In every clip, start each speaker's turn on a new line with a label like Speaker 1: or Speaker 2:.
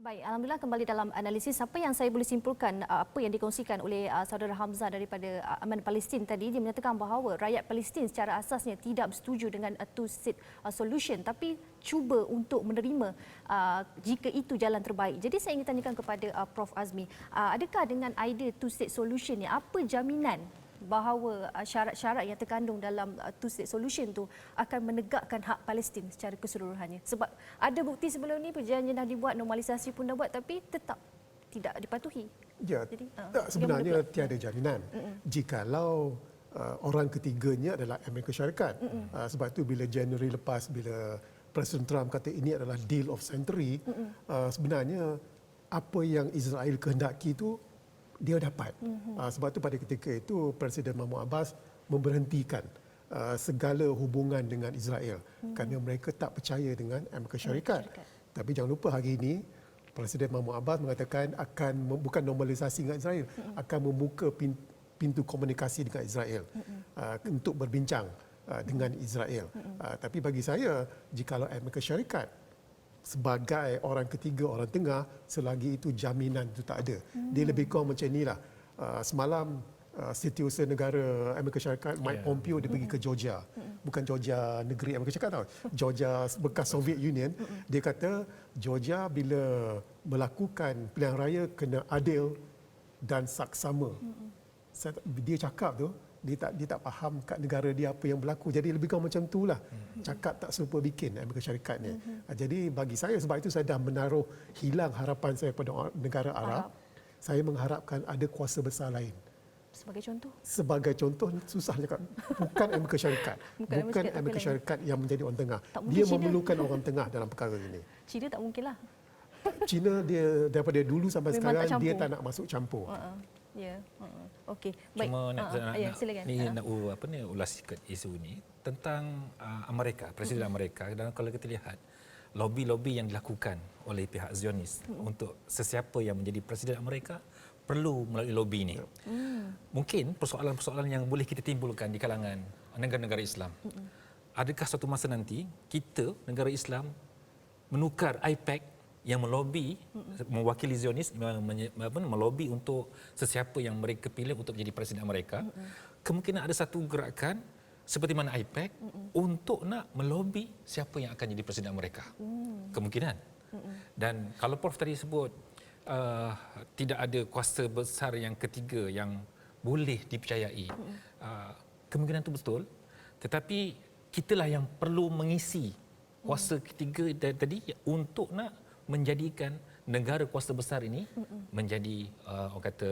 Speaker 1: Baik, alhamdulillah kembali dalam analisis. Apa yang saya boleh simpulkan apa yang dikongsikan oleh saudara Hamzah daripada Aman Palestin tadi, dia menyatakan bahawa rakyat Palestin secara asasnya tidak bersetuju dengan two-state solution, tapi cuba untuk menerima jika itu jalan terbaik. Jadi saya ingin tanyakan kepada Prof Azmi, adakah dengan idea two-state solution ni apa jaminan bahawa syarat-syarat yang terkandung dalam two-state solution tu akan menegakkan hak Palestin secara keseluruhannya? Sebab ada bukti sebelum ni perjanjian dah dibuat, normalisasi pun dah buat, tapi tetap tidak dipatuhi.
Speaker 2: Ya, jadi, sebenarnya tiada jaminan. Jikalau orang ketiganya adalah Amerika Syarikat. Sebab tu bila Januari lepas, bila Presiden Trump kata ini adalah deal of century, sebenarnya apa yang Israel kehendaki itu dia dapat. Sebab tu pada ketika itu Presiden Mahmud Abbas memberhentikan segala hubungan dengan Israel kerana mereka tak percaya dengan Amerika Syarikat. Tapi jangan lupa hari ini Presiden Mahmud Abbas mengatakan akan bukan normalisasi dengan Israel, akan membuka pintu komunikasi dengan Israel untuk berbincang dengan Israel. Tapi bagi saya, jikalau Amerika Syarikat sebagai orang ketiga, orang tengah, selagi itu jaminan itu tak ada. Dia lebih kurang macam inilah. Semalam Setiausaha Negara Amerika Syarikat Mike Pompeo dia pergi ke Georgia. Bukan Georgia negeri Amerika Syarikat tahu. Georgia bekas Soviet Union. Dia kata Georgia bila melakukan pilihan raya kena adil dan saksama. Dia cakap tu dia tak faham kat negara dia apa yang berlaku. Jadi lebih kurang macam itulah. Cakap tak serupa bikin Amerika Syarikat ni. Jadi bagi saya, sebab itu saya dah menaruh hilang harapan saya pada negara Arab. Saya mengharapkan ada kuasa besar lain.
Speaker 1: Sebagai contoh? Sebagai
Speaker 2: contoh, susah cakap. Bukan Amerika Syarikat. Bukan Amerika Syarikat yang menjadi orang tengah. Dia memerlukan orang tengah dalam perkara ini.
Speaker 1: China tak mungkinlah.
Speaker 2: China dia daripada dulu sampai sekarang dia tak nak masuk campur.
Speaker 1: Ya. Okey. Baik.
Speaker 3: Cuma
Speaker 1: silakan.
Speaker 3: Nak ulas sikit isu ni tentang Amerika, Presiden Amerika, dan kalau kita lihat lobby-lobby yang dilakukan oleh pihak Zionis untuk sesiapa yang menjadi Presiden Amerika perlu melalui lobby ini. Mungkin persoalan-persoalan yang boleh kita timbulkan di kalangan negara-negara Islam. Adakah suatu masa nanti kita, negara Islam, menukar IPAC yang melobi, mewakili Zionis, melobi untuk sesiapa yang mereka pilih untuk menjadi Presiden Amerika. Kemungkinan ada satu gerakan seperti mana IPAC untuk nak melobi siapa yang akan jadi Presiden Amerika. Kemungkinan. Dan kalau Prof tadi sebut tidak ada kuasa besar yang ketiga yang boleh dipercayai, kemungkinan itu betul. Tetapi kitalah yang perlu mengisi kuasa ketiga tadi untuk nak menjadikan negara kuasa besar ini menjadi orang kata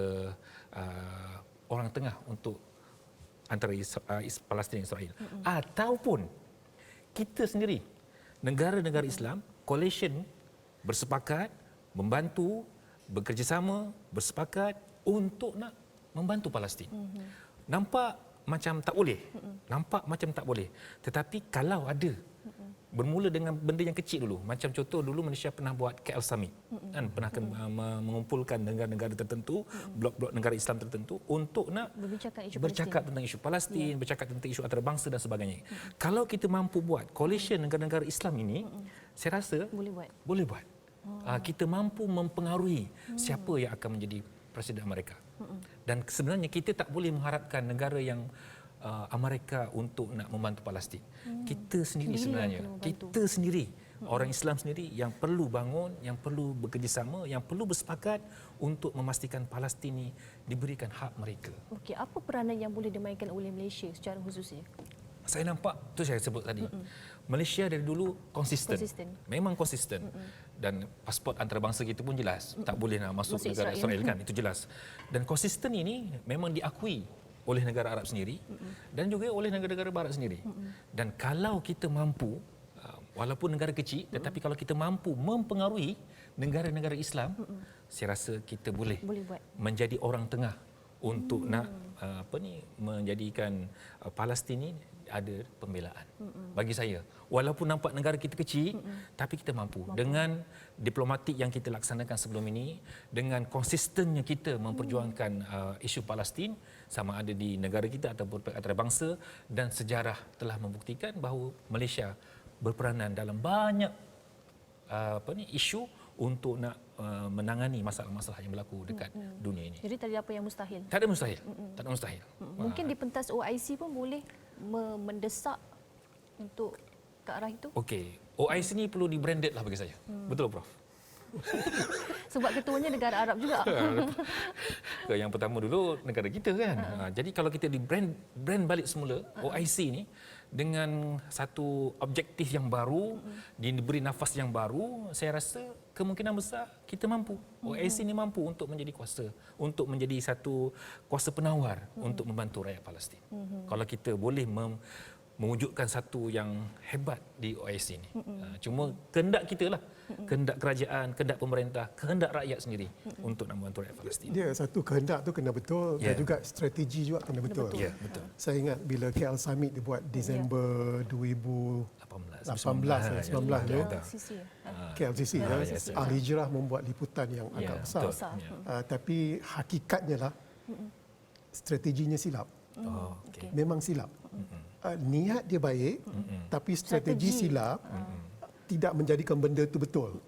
Speaker 3: orang tengah untuk antara Palestin dan Israel. Ataupun kita sendiri, negara-negara Islam, coalition bersepakat, membantu, bekerjasama, bersepakat untuk nak membantu Palestin. Nampak macam tak boleh. Nampak macam tak boleh. Tetapi kalau ada bermula dengan benda yang kecil dulu. Macam contoh dulu Malaysia pernah buat KL Summit. Kan pernah mengumpulkan negara-negara tertentu, blok-blok negara Islam tertentu untuk nak bercakap tentang isu Palestin, bercakap tentang isu antarabangsa dan sebagainya. Kalau kita mampu buat coalition negara-negara Islam ini, saya rasa boleh buat. Kita mampu mempengaruhi siapa yang akan menjadi Presiden Amerika. Dan sebenarnya kita tak boleh mengharapkan negara yang Amerika untuk nak membantu Palestin. Kita sendiri sebenarnya, kita sendiri, orang Islam sendiri yang perlu bangun, yang perlu bekerjasama, yang perlu bersepakat untuk memastikan Palestin ini diberikan hak mereka.
Speaker 1: Okey, apa peranan yang boleh dimainkan oleh Malaysia secara khususnya?
Speaker 3: Saya nampak, tu saya sebut tadi, Malaysia dari dulu konsisten. Memang konsisten. Dan pasport antarabangsa kita pun jelas, tak boleh nak masuk negara Israel kan, itu jelas. Dan konsisten ini memang diakui oleh negara Arab sendiri dan juga oleh negara-negara Barat sendiri. Dan kalau kita mampu, walaupun negara kecil, tetapi kalau kita mampu mempengaruhi negara-negara Islam, saya rasa kita boleh menjadi orang tengah untuk nak menjadikan Palestin ini ada pembelaan. Bagi saya, walaupun nampak negara kita kecil, tapi kita mampu. Dengan diplomatik yang kita laksanakan sebelum ini, dengan konsistennya kita memperjuangkan isu Palestin, sama ada di negara kita ataupun antarabangsa, dan sejarah telah membuktikan bahawa Malaysia berperanan dalam banyak isu untuk nak menangani masalah-masalah yang berlaku dekat dunia ini.
Speaker 1: Jadi tak ada apa yang mustahil.
Speaker 3: Tak ada mustahil. Tak ada mustahil.
Speaker 1: Mungkin di pentas OIC pun boleh mendesak untuk ke arah itu.
Speaker 3: Okey, OIC ni perlu di-branded lah bagi saya. Betul Prof?
Speaker 1: Sebab ketuanya negara Arab juga.
Speaker 3: Yang pertama dulu negara kita kan. Jadi kalau kita brand balik semula OIC ni dengan satu objektif yang baru, diberi nafas yang baru, saya rasa kemungkinan besar kita mampu. OIC ni mampu untuk menjadi kuasa, untuk menjadi satu kuasa penawar untuk membantu rakyat Palestin. Kalau kita boleh mewujudkan satu yang hebat di OIC ini. Cuma kehendak kita lah, kehendak kerajaan, kehendak pemerintah, kehendak rakyat sendiri untuk nak membantu rakyat Palestin.
Speaker 2: Dia satu kehendak tu kena betul dan juga strategi juga kena betul.
Speaker 3: Ya, betul.
Speaker 2: Saya ingat bila KL Summit dibuat Disember 2018 19 tu.
Speaker 1: Sisi.
Speaker 2: KLCC Al-Hijrah membuat liputan yang agak besar. Tapi hakikatnya lah strateginya silap.
Speaker 3: Okay.
Speaker 2: Memang silap. Niat dia baik, tapi strategi silap tidak menjadikan benda itu betul.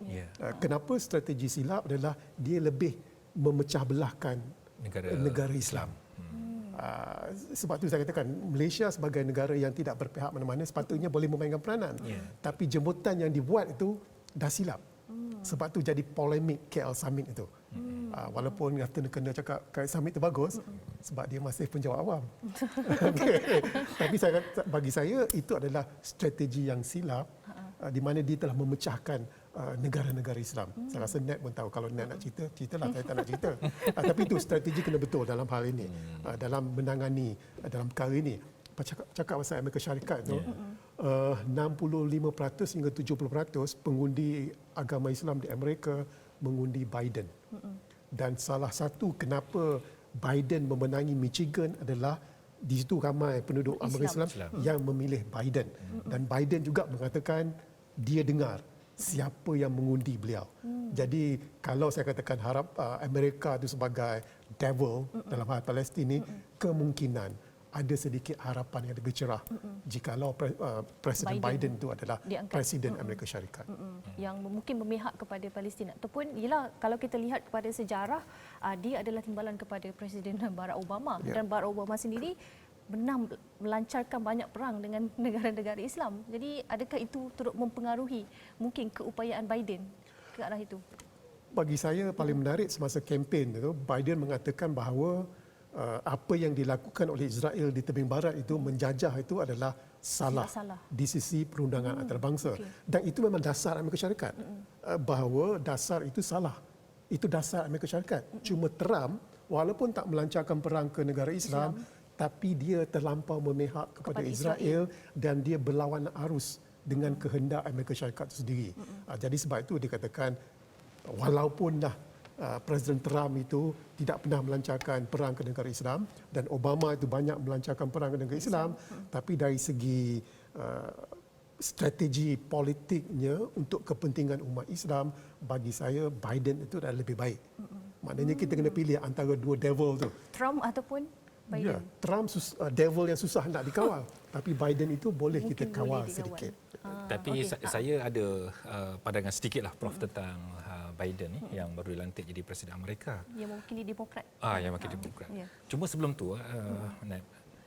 Speaker 2: Kenapa strategi silap adalah dia lebih memecah belahkan negara Islam. Sebab tu saya katakan Malaysia sebagai negara yang tidak berpihak mana-mana sepatutnya boleh memainkan peranan. Tapi jemputan yang dibuat itu dah silap. Sebab tu jadi polemik KL Summit itu. Walaupun kena cakap KL Summit itu bagus sebab dia masih penjawat awam. Tapi bagi saya itu adalah strategi yang silap di mana dia telah memecahkan negara-negara Islam. Saya rasa Nat pun tahu kalau Nat nak ceritalah, saya tak nak cerita. Tapi itu strategi kena betul dalam hal ini. Dalam menangani dalam perkara ini. Cakap pasal Amerika Syarikat tu, 65% hingga 70% pengundi agama Islam di Amerika mengundi Biden. Dan salah satu kenapa Biden memenangi Michigan adalah di situ ramai penduduk Amerika Islam yang memilih Biden. Dan Biden juga mengatakan dia dengar siapa yang mengundi beliau. Jadi kalau saya katakan harap Amerika itu sebagai devil dalam hal Palestin ini, kemungkinan ada sedikit harapan yang lebih cerah jikalau Presiden Biden itu adalah diangkat. Presiden Amerika Syarikat.
Speaker 1: Yang mungkin memihak kepada Palestin. Ataupun ialah kalau kita lihat kepada sejarah, dia adalah timbalan kepada Presiden Barack Obama. Dan Barack Obama sendiri benar melancarkan banyak perang dengan negara-negara Islam. Jadi adakah itu turut mempengaruhi mungkin keupayaan Biden ke arah itu?
Speaker 2: Bagi saya paling menarik semasa kempen itu, Biden mengatakan bahawa apa yang dilakukan oleh Israel di tebing barat itu menjajah itu adalah salah di sisi perundangan antarabangsa. Dan itu memang dasar Amerika Syarikat. Bahawa dasar itu salah. Itu dasar Amerika Syarikat. Cuma Trump walaupun tak melancarkan perang ke negara Islam, tapi dia terlampau memihak kepada Israel dan dia berlawan arus dengan kehendak Amerika Syarikat itu sendiri. Jadi sebab itu dikatakan walaupun dah Presiden Trump itu tidak pernah melancarkan perang ke negara Islam dan Obama itu banyak melancarkan perang ke negara Islam, tapi dari segi strategi politiknya untuk kepentingan umat Islam, bagi saya Biden itu dah lebih baik. Maknanya kita kena pilih antara dua devil tu.
Speaker 1: Trump ataupun Biden.
Speaker 2: Trump devil yang susah nak dikawal, tapi Biden itu boleh mungkin kita kawal sedikit.
Speaker 3: Tapi saya ada pandangan sedikit lah Prof tentang Biden ni yang baru dilantik jadi Presiden Amerika.
Speaker 1: Yang mewakili Demokrat.
Speaker 3: Yang mewakili Demokrat. Cuma sebelum tu,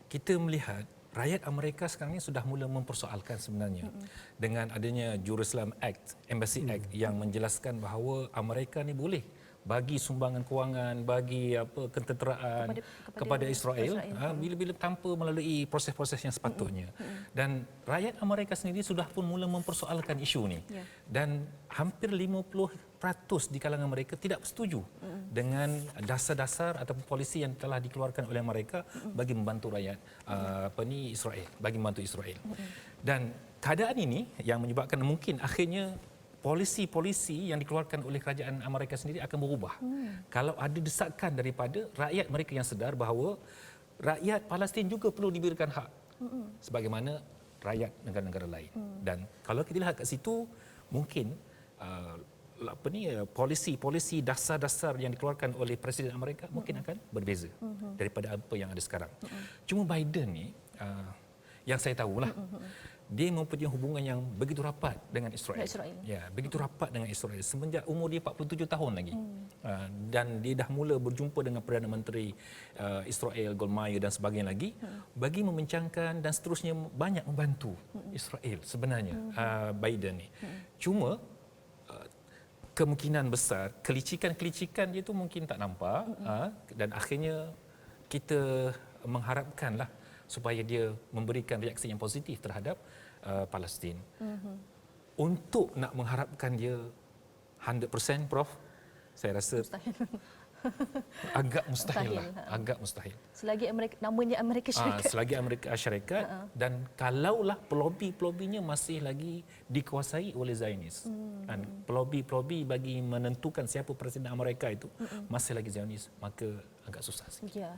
Speaker 3: kita melihat rakyat Amerika sekarang ni sudah mula mempersoalkan sebenarnya dengan adanya Jerusalem Act, Embassy Act yang menjelaskan bahawa Amerika ni boleh bagi sumbangan kewangan, bagi ketenteraan kepada Israel bila-bila tanpa melalui proses-proses yang sepatutnya. Dan rakyat Amerika sendiri sudah pun mula mempersoalkan isu ni. Dan hampir 50% di kalangan mereka tidak setuju dengan dasar-dasar ataupun polisi yang telah dikeluarkan oleh mereka bagi membantu rakyat Israel, bagi membantu Israel. Dan keadaan ini yang menyebabkan mungkin akhirnya polisi-polisi yang dikeluarkan oleh kerajaan Amerika sendiri akan berubah. Kalau ada desakan daripada rakyat mereka yang sedar bahawa rakyat Palestin juga perlu diberikan hak sebagaimana rakyat negara-negara lain. Dan kalau kita lihat kat situ, mungkin polisi-polisi dasar-dasar yang dikeluarkan oleh Presiden Amerika mungkin akan berbeza daripada apa yang ada sekarang. Cuma Biden ni, yang saya tahulah, dia mempunyai hubungan yang begitu rapat dengan Israel.
Speaker 1: Israel.
Speaker 3: Ya, begitu rapat dengan Israel semenjak umur dia 47 tahun lagi. Dan dia dah mula berjumpa dengan Perdana Menteri Israel Goldmeier dan sebagainya lagi bagi membincangkan dan seterusnya banyak membantu Israel sebenarnya Biden ni. Cuma kemungkinan besar kelicikan-kelicikan dia tu mungkin tak nampak dan akhirnya kita mengharapkanlah supaya dia memberikan reaksi yang positif terhadap Palestin. Untuk nak mengharapkan dia 100% Prof, saya rasa agak mustahil lah. Agak mustahil.
Speaker 1: Selagi namanya Amerika Syarikat.
Speaker 3: Selagi Amerika Syarikat dan kalaulah pelobi-pelobinya masih lagi dikuasai oleh Zionis. Dan pelobi-pelobi bagi menentukan siapa Presiden Amerika itu masih lagi Zionis, maka agak susah sikit.
Speaker 1: Ya.